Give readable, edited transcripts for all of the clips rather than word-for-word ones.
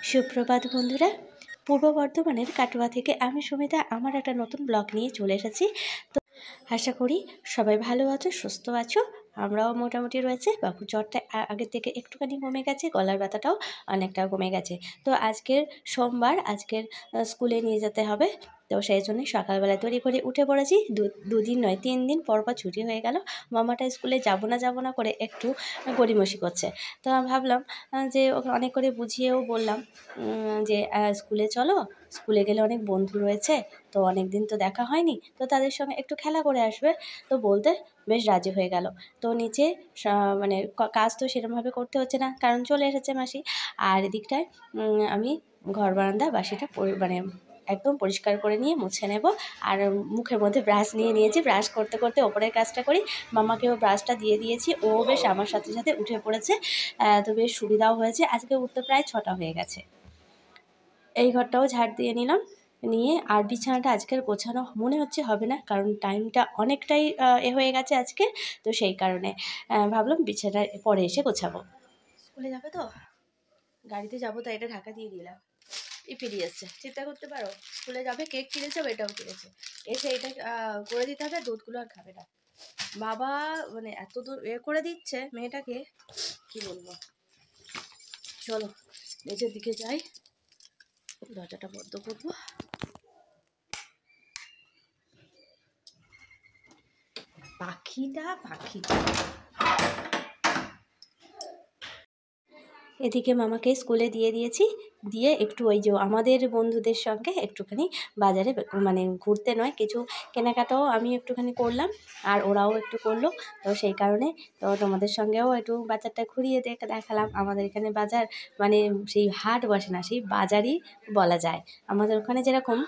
সুপ্রভাত বন্ধুরা। পূর্ব বর্ধমানের কাটোয়া থেকে আমি সুমিতা আমার একটা নতুন ব্লগ নিয়ে চলে এসেছি। তো আশা করি সবাই ভালো আছো, সুস্থ আছো। আমরাও মোটামুটি রয়েছে। বাবু জ্বরটা আগের থেকে একটুখানি কমে গেছে, গলার ব্যথাটাও অনেকটা কমে গেছে। তো আজকের সোমবার, আজকের স্কুলে নিয়ে যেতে হবে। তো সেই জন্যই সকালবেলা তৈরি করে উঠে পড়েছি। দুদিন নয় 3 দিন পর ছুটি হয়ে গেল। মামাটা স্কুলে যাব না করে একটু গড়িমসি করছে। তো আমি ভাবলাম যে ওকে অনেক করে বুঝিয়েও বললাম যে স্কুলে চলো, স্কুলে গেলে অনেক বন্ধু রয়েছে, তো অনেক দিন তো দেখা হয়নি, তো তাদের সঙ্গে একটু খেলা করে আসবে। তো বলতে বেশ রাজি হয়ে গেল। তো নিচে মানে কাজ তো সেরকমভাবে করতে হচ্ছে না, কারণ চলে এসেছে মাসি। আর এদিকটায় আমি ঘর বারান্দা বাসিটা মানে একদম পরিষ্কার করে নিয়ে মুছে নেব। আর মুখের মধ্যে ব্রাশ নিয়ে নিয়েছি, ব্রাশ করতে করতে ওপরের কাজটা করি। মামাকেও ব্রাশটা দিয়ে দিয়েছি, ও বেশ আমার সাথে সাথে উঠে পড়েছে। তো বেশ সুবিধাও হয়েছে, আজকে উঠতে প্রায় 6টা হয়ে গেছে। এই ঘরটাও ঝাড় দিয়ে নিলাম, নিয়ে আর বিছানাটা আজকের গোছানো মনে হচ্ছে হবে না, কারণ টাইমটা অনেকটাই হয়ে গেছে আজকে। তো সেই কারণে ভাবলাম বিছানাটা পরে এসে গোছাবো। স্কুলে যাবে তো, গাড়িতে যাবো, তো এটা ঢাকা দিয়ে দিলাম। পেরিয়ে এসছে, চিন্তা করতে পারো। স্কুলে যাবে, কেক কিনেছে, এটাও কিনেছে, এসে এটা করে দিতে হবে। দুধগুলো আর খাবে না। বাবা মানে এত দূর করে দিচ্ছে মেয়েটাকে, কি বলবো। চলো নিচের দিকে যাই, দরজাটা বন্ধ করবো। পাখিটা এদিকে মামাকে স্কুলে দিয়ে দিয়েছি, দিয়ে একটু ওই যে আমাদের বন্ধুদের সঙ্গে একটুখানি বাজারে মানে ঘুরতে নয়, কিছু কেনাকাটাও আমি একটুখানি করলাম, আর ওরাও একটু করলো। তো সেই কারণে তো তোমাদের সঙ্গেও একটু বাজারটা ঘুরিয়ে দেখালাম। আমাদের এখানে বাজার মানে সেই হাট বসে না, সেই বাজারই বলা যায়। আমাদের ওখানে যেরকম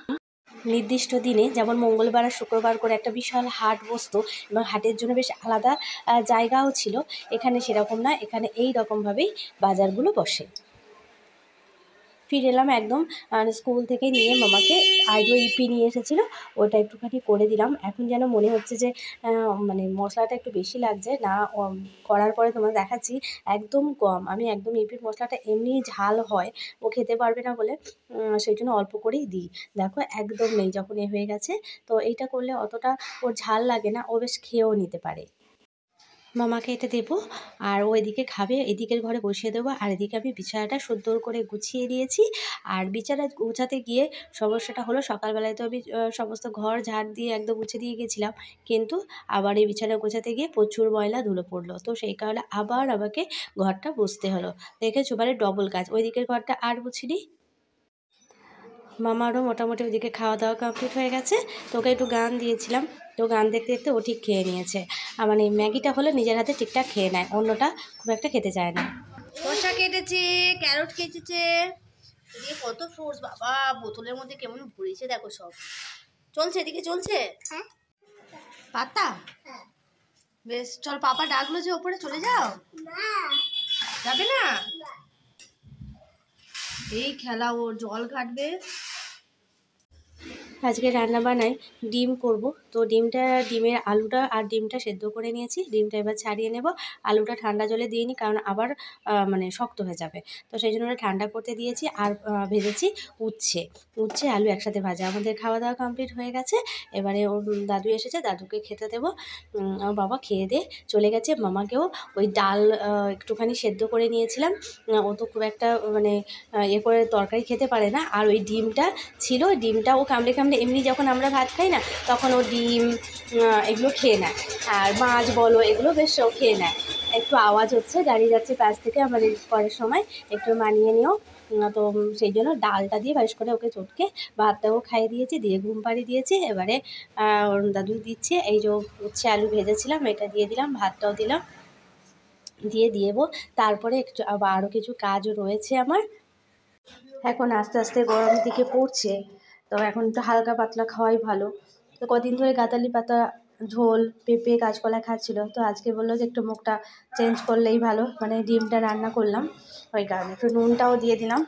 নির্দিষ্ট দিনে, যেমন মঙ্গলবার আর শুক্রবার করে একটা বিশাল হাট বসতো, এবং হাটের জন্য বেশ আলাদা জায়গাও ছিল। এখানে সেরকম না, এখানে এই রকমভাবেই বাজারগুলো বসে। ফিরে এলাম একদম স্কুল থেকে নিয়ে মামাকে আইব্রো ইপি নিয়ে এসেছিলো, ওটা একটুখানি করে দিলাম। এখন যেন মনে হচ্ছে যে মানে মশলাটা একটু বেশি লাগছে না, করার পরে তোমার দেখাচ্ছি একদম কম। আমি একদম ইপির মশলাটা এমনি ঝাল হয়, ও খেতে পারবে না বলে সেই জন্য অল্প করেই দিই। দেখো একদম নেই, যখন হয়ে গেছে। তো এইটা করলে অতটা ওর ঝাল লাগে না, ও বেশ খেয়েও নিতে পারে। মামাকে এটা দেবো, আর ও এদিকে খাবে, এদিকের ঘরে বসিয়ে দেবো। আর এদিকে আমি বিছানাটা সুন্দর করে গুছিয়ে দিয়েছি। আর বিছানা গোছাতে গিয়ে সমস্যাটা হলো, সকালবেলায় তো আমি সমস্ত ঘর ঝাড় দিয়ে একদম মুছে দিয়ে গেছিলাম, কিন্তু আবার এই বিছানা গোছাতে গিয়ে প্রচুর ময়লা ধুলো পড়লো। তো সেই কারণে আবার আমাকে ঘরটা মুছতে হলো। দেখেছো, মানে ডবল কাজ। ওই দিকের ঘরটা আর মুছিনি। মামারও মোটামুটি ওইদিকে খাওয়া দাওয়া কমপ্লিট হয়ে গেছে। তো ওকে একটু গান দিয়েছিলাম, তো গান দেখতে দেখতে ও ঠিক খেয়ে নিয়েছে। মানে ম্যাগিটা হলে নিজের হাতে ঠিকঠাক খেয়ে নেয়, অন্যটা খুব একটা খেতে চায় না। শসা কেটেছে, ক্যারট কেটেছে, দিয়ে কত ফ্রুটস বাবা, বোতলের মধ্যে কেমন ভরেছে দেখো সব। চলছে এদিকে, চলছে পাতা। বেশ, চল, পাপা ডাকলো যে ওপরে চলে যাও। যাবে না, এই খেলা, ওর জল ঘাটবে। আজকে রান্না বানাই ডিম করব। তো ডিমের আলুটা আর ডিমটা সেদ্ধ করে নিয়েছি, ডিমটা এবার ছাড়িয়ে নেব। আলুটা ঠান্ডা জলে দিইনি, কারণ আবার মানে শক্ত হয়ে যাবে। তো সেই জন্য ওটা ঠান্ডা করতে দিয়েছি। আর ভেজেছি উচ্ছে আলু একসাথে ভাজা। আমাদের খাওয়া দাওয়া কমপ্লিট হয়ে গেছে। এবারে ওর দাদু এসেছে, দাদুকে খেতে দেবো। আমার বাবা খেয়ে দিয়ে চলে গেছে। মামাকেও ওই ডাল একটুখানি সেদ্ধ করে নিয়েছিলাম, ও তো খুব একটা মানে করে তরকারি খেতে পারে না। আর ওই ডিমটা ছিল, ডিমটা ও কামড়ে কামড়ে, এমনি যখন আমরা ভাত খাই না, তখন ও ডিম এগুলো খেয়ে নেয়। আর মাছ বলো, এগুলো বেশ ও খেয়ে নেয়। একটু আওয়াজ হচ্ছে, দাঁড়িয়ে যাচ্ছে পাশ থেকে, আমাদের করার সময় একটু মানিয়ে নিও। তো সেই জন্য ডালটা দিয়ে বেশ করে ওকে চটকে ভাতটাও খাইয়ে দিয়েছি, দিয়ে ঘুম পাড়িয়ে দিয়েছি। এবারে ওর দাদু দিচ্ছে, এই যে উচ্ছে আলু ভেজেছিলাম এটা দিয়ে দিলাম, ভাতটাও দিলাম, দিয়ে দেবো। তারপরে একটু আরও কিছু কাজও রয়েছে আমার। এখন আস্তে আস্তে গরমের দিকে পড়ছে, তো এখন একটু হালকা পাতলা খাওয়াই ভালো। তো কদিন ধরে গাঁদালি পাতা ঝোল, পেঁপে, কাঁচকলা খাচ্ছিল, তো আজকে বললো যে একটু মুখটা চেঞ্জ করলেই ভালো, মানে ডিমটা রান্না করলাম, ওই কারণে একটু নুনটাও দিয়ে দিলাম।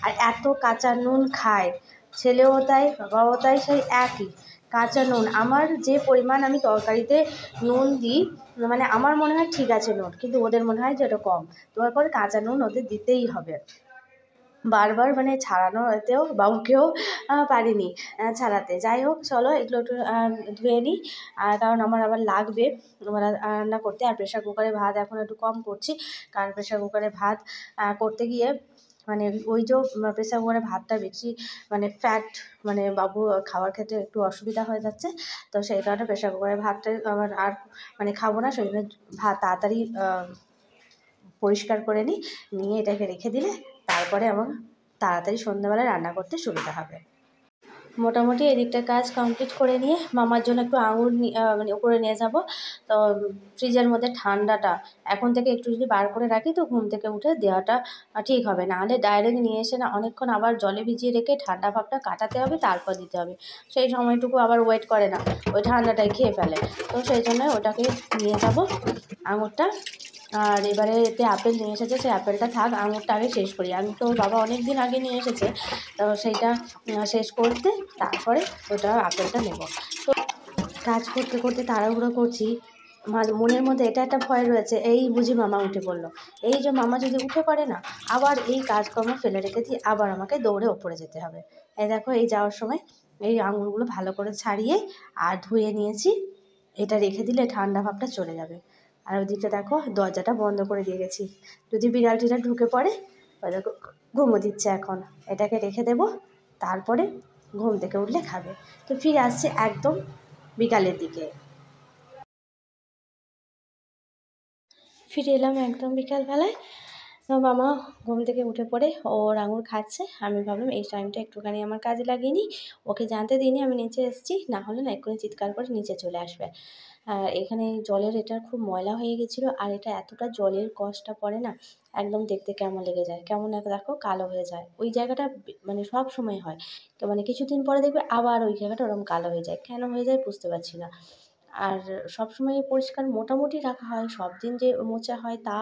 আর এত কাঁচা নুন খায়, ছেলেও তাই বাবাও তাই, সেই একই কাঁচা নুন। আমার যে পরিমাণ আমি তরকারিতে নুন দিই, মানে আমার মনে হয় ঠিক আছে নুন, কিন্তু ওদের মনে হয় যে ওটা কম। তারপরে কাঁচা নুন ওদের দিতেই হবে। বারবার মানে ছাড়ানোতেও বাবুকেও পারিনি ছাড়াতে। যাই হোক চলো এগুলো একটু ধুয়ে নিই, কারণ আমার আবার লাগবে রান্না করতে। আর প্রেশার কুকারে ভাত এখন একটু কম করছি, কারণ প্রেশার কুকারে ভাত করতে গিয়ে মানে ওই যে প্রেশার কুকারে ভাতটা বেশি মানে ফ্যাট, মানে বাবু খাওয়ার ক্ষেত্রে একটু অসুবিধা হয়ে যাচ্ছে। তো সেই কারণে প্রেশার কুকারে ভাতটা আবার আর মানে খাবো না, সেই জন্য ভাত তাড়াতাড়ি পরিষ্কার করে নিয়ে এটাকে রেখে দিলে তারপরে আমার তাড়াতাড়ি সন্ধ্যাবেলায় রান্না করতে সুবিধা হবে। মোটামুটি এদিকটা কাজ কমপ্লিট করে নিয়ে মামার জন্য একটু আঙুর মানে উপরে নিয়ে যাব। তো ফ্রিজের মধ্যে ঠান্ডাটা এখন থেকে একটু যদি বার করে রাখি তো ঘুম থেকে উঠে দেওয়াটা ঠিক হবে, নাহলে ডাইরেক্ট নিয়ে এসে না অনেকক্ষণ আবার জলে ভিজিয়ে রেখে ঠান্ডা ভাবটা কাটাতে হবে, তারপর দিতে হবে। সেই সময়টুকু আবার ওয়েট করে না, ওই ঠান্ডাটাই খেয়ে ফেলে। তো সেই জন্য ওটাকে নিয়ে যাব আঙুরটা। আর এবারে এতে আপেল নিয়ে এসেছে, সেই আপেলটা থাক, আঙুরটা আগে শেষ করি। আমি তো বাবা অনেক দিন আগে নিয়ে এসেছে, তো সেইটা শেষ করতে তারপরে ওটা আপেলটা নেব। তো কাজ করতে করতে তাড়াহুড়ো করছি, মনের মধ্যে এটা একটা ভয় রয়েছে, এই বুঝি মামা উঠে পড়লো। এই যে মামা যদি উঠে পড়ে না, আবার এই কাজকর্ম ফেলে রেখেছি, আবার আমাকে দৌড়ে ওপরে যেতে হবে। এই দেখো এই যাওয়ার সময় এই আঙুরগুলো ভালো করে ছাড়িয়ে আর ধুয়ে নিয়েছি, এটা রেখে দিলে ঠান্ডা ভাবটা চলে যাবে। আর ওদিকটা দেখো দরজাটা বন্ধ করে দিয়ে গেছি, যদি বিড়ালটিটা ঢুকে পড়ে। ওই দেখো ঘুমো দিচ্ছে এখন, এটাকে রেখে দেবো, তারপরে ঘুম থেকে উঠলে খাবে। তো ফিরে আসছে একদম বিকালের দিকে, ফিরে এলাম একদম বিকালবেলায়। তো মামা ঘুম থেকে উঠে পড়ে ওর আঙুর খাচ্ছে। আমি ভাবলাম এই টাইমটা একটুখানি আমার কাজে লাগিয়ে নিই, ওকে জানতে দিইনি আমি নিচে এসেছি, না হলে না এক্ষুনি চিৎকার করে নিচে চলে আসবে। এখানে জলের এটা খুব ময়লা হয়ে গেছিলো, আর এটা এতটা জলের কষ্টটা পড়ে না, একদম দেখতে কেমন লেগে যায়, কেমন দেখো কালো হয়ে যায় ওই জায়গাটা, মানে সব সময় হয়। তো মানে কিছুদিন পরে দেখবে আবার ওই জায়গাটা ওরকম কালো হয়ে যায়, কেন হয়ে যায় বুঝতে পারছি না। আর সবসময় পরিষ্কার মোটামুটি রাখা হয়, সব দিন যে মোছা হয় তা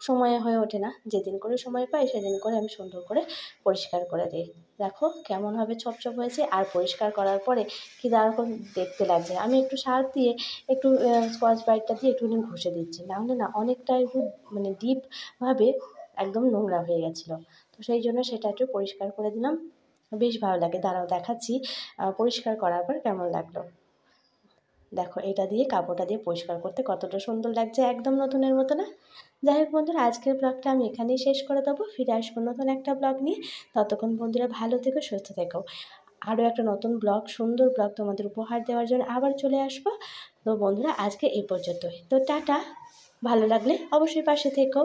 সময়ে হয়ে ওঠে না, যেদিন করে সময় পাই সেদিন করে আমি সুন্দর করে পরিষ্কার করে দিই। দেখো কেমনভাবে ছপছপ হয়েছে, আর পরিষ্কার করার পরে কী দারুণ দেখতে লাগছে। আমি একটু সার্ফ দিয়ে একটু স্কচ ব্রাইটটা দিয়ে একটুখানি ঘষে দিচ্ছি, নাহলে না অনেকটাই খুব মানে ডিপভাবে একদম নোংরা হয়ে গেছিলো। তো সেই জন্য সেটা একটু পরিষ্কার করে দিলাম, বেশ ভালো লাগে। দাঁড়াও দেখাচ্ছি পরিষ্কার করার পর কেমন লাগলো। দেখো এটা দিয়ে কাপড়টা দিয়ে পরিষ্কার করতে কতটা সুন্দর লাগছে, একদম নতুনের মতো না? যাই হোক বন্ধুরা, আজকের ব্লগটা আমি এখানেই শেষ করে দেবো, ফিরে আসবো নতুন একটা ব্লগ নিয়ে। ততক্ষণ বন্ধুরা ভালো থেকো, সুস্থ থেকো। আরও একটা নতুন ব্লগ, সুন্দর ব্লগ তোমাদের উপহার দেওয়ার জন্য আবার চলে আসবো। তো বন্ধুরা আজকে এই পর্যন্তই, তো টাটা। ভালো লাগলে অবশ্যই পাশে থেকো।